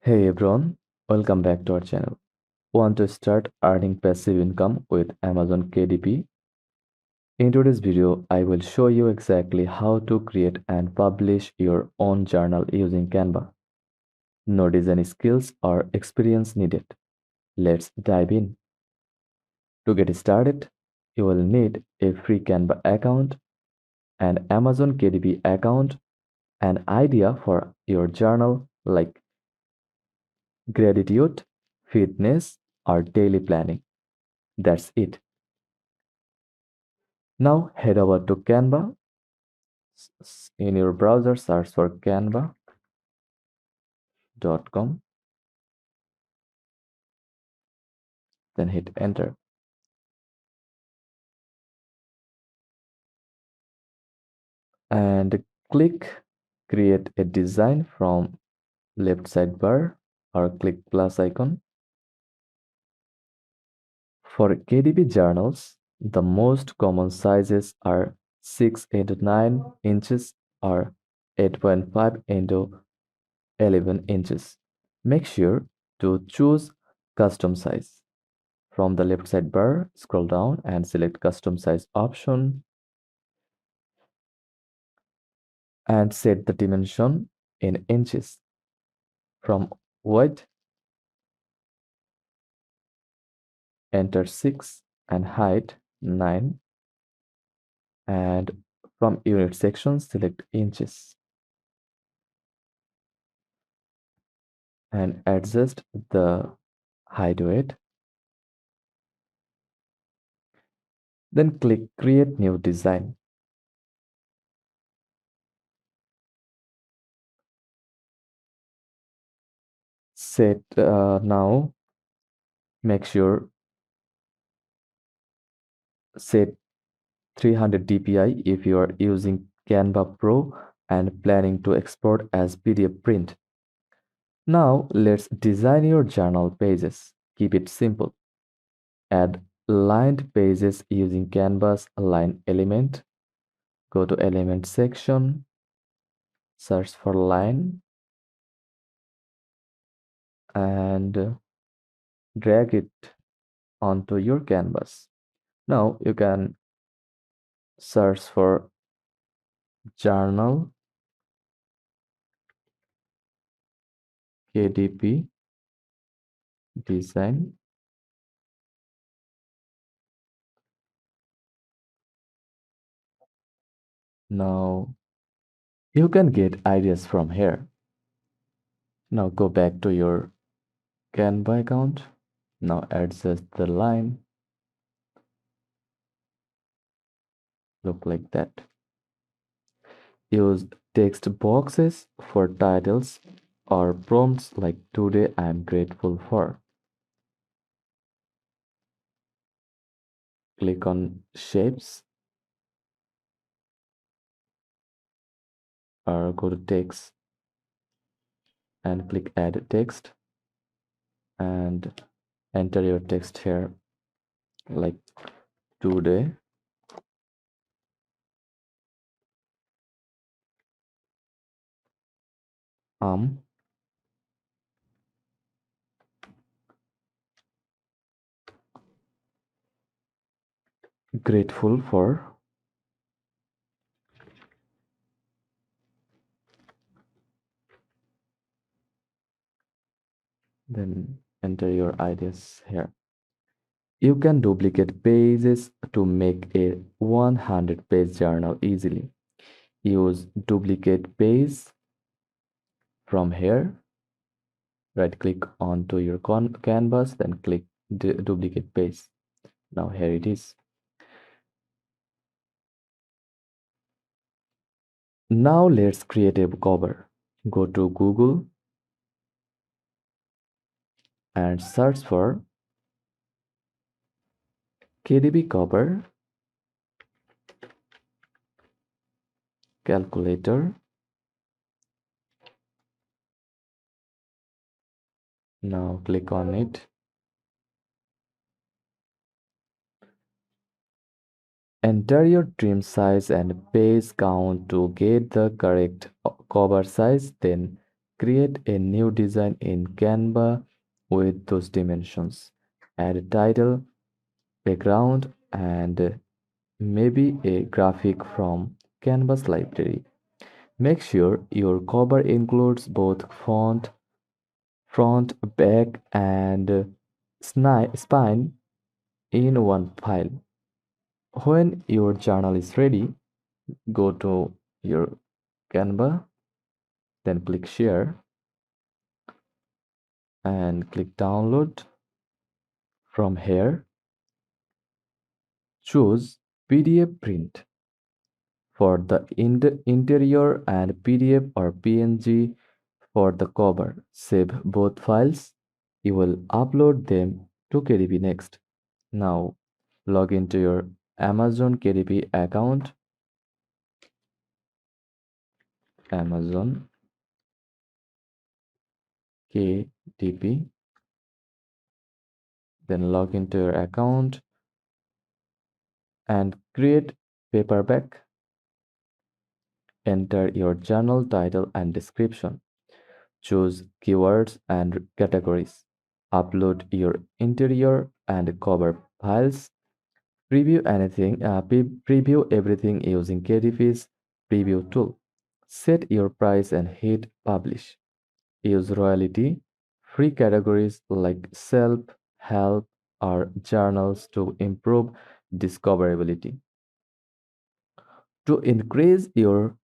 Hey everyone, welcome back to our channel. Want to start earning passive income with Amazon KDP? In today's video, I will show you exactly how to create and publish your own journal using Canva. No design skills or experience needed. Let's dive in. To get started, you will need a free Canva account, an Amazon KDP account, an idea for your journal like gratitude, fitness, or daily planning. That's it. Now head over to Canva. In your browser, search for canva.com, then hit enter and click create a design from left sidebar or click plus icon. For KDP journals, the most common sizes are 6 into 9 inches or 8.5 into 11 inches. Make sure to choose custom size. From the left sidebar, scroll down and select custom size option and set the dimension in inches. From width, enter 6 and height 9, and from unit section select inches and adjust the height weight. Then click create new design. Set now make sure set 300 dpi if you are using Canva Pro and planning to export as PDF print. Now let's design your journal pages. Keep it simple. Add lined pages using Canva's line element. Go to element section, search for line and drag it onto your canvas. Now you can search for journal KDP design. Now you can get ideas from here. Now go back to your Canva account. Now adjust the line. Look like that. Use text boxes for titles or prompts like today I'm grateful for. Click on shapes or go to text and click add text and enter your text here like today I'm grateful for then enter your ideas here. You can duplicate pages to make a 100-page journal easily. Use duplicate page from here. Right click onto your canvas, then click duplicate page. Now here it is. Now let's create a cover. Go to Google and search for KDP cover calculator. Now click on it. Enter your trim size and page count to get the correct cover size. Then create a new design in Canva with those dimensions. Add a title, background, and maybe a graphic from Canvas library. Make sure your cover includes both front, back, and spine in one file. When your journal is ready, go to your Canva, then click share and click download. From here, choose PDF print for the interior and PDF or PNG for the cover. Save both files. You will upload them to KDP next. Now, log into your Amazon KDP account. Amazon KDP. Then log into your account and create paperback. Enter your journal title and description. Choose keywords and categories. Upload your interior and cover files. Preview everything using KDP's preview tool. Set your price and hit publish. Use royalty free categories like self, help, or journals to improve discoverability. To increase your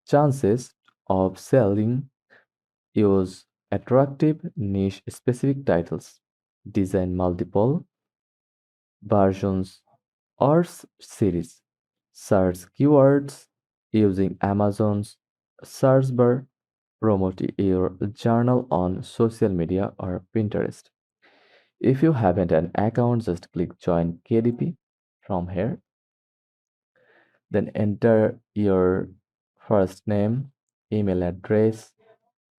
chances of selling, use attractive niche specific titles. Design multiple versions or series. Search keywords using Amazon's search bar. Promote your journal on social media or Pinterest. If you haven't an account, just click join KDP from here. Then enter your first name, email address,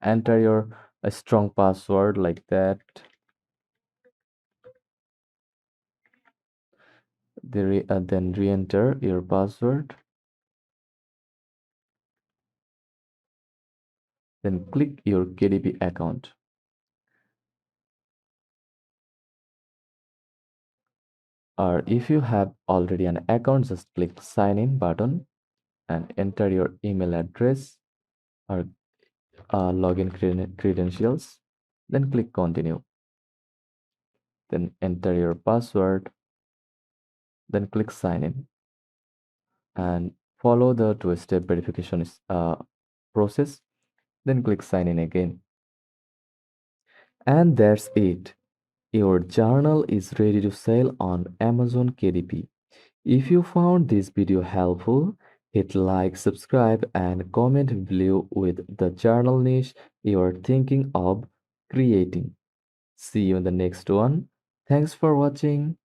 enter your a strong password like that. Then re-enter your password. Then click your KDP account. Or if you have already an account, just click sign in button and enter your email address or login credentials. Then click continue. Then enter your password. Then click sign in and follow the two-step verification process. Then click sign in again. And that's it. Your journal is ready to sell on Amazon KDP. If you found this video helpful, hit like, subscribe, and comment below with the journal niche you are thinking of creating. See you in the next one. Thanks for watching.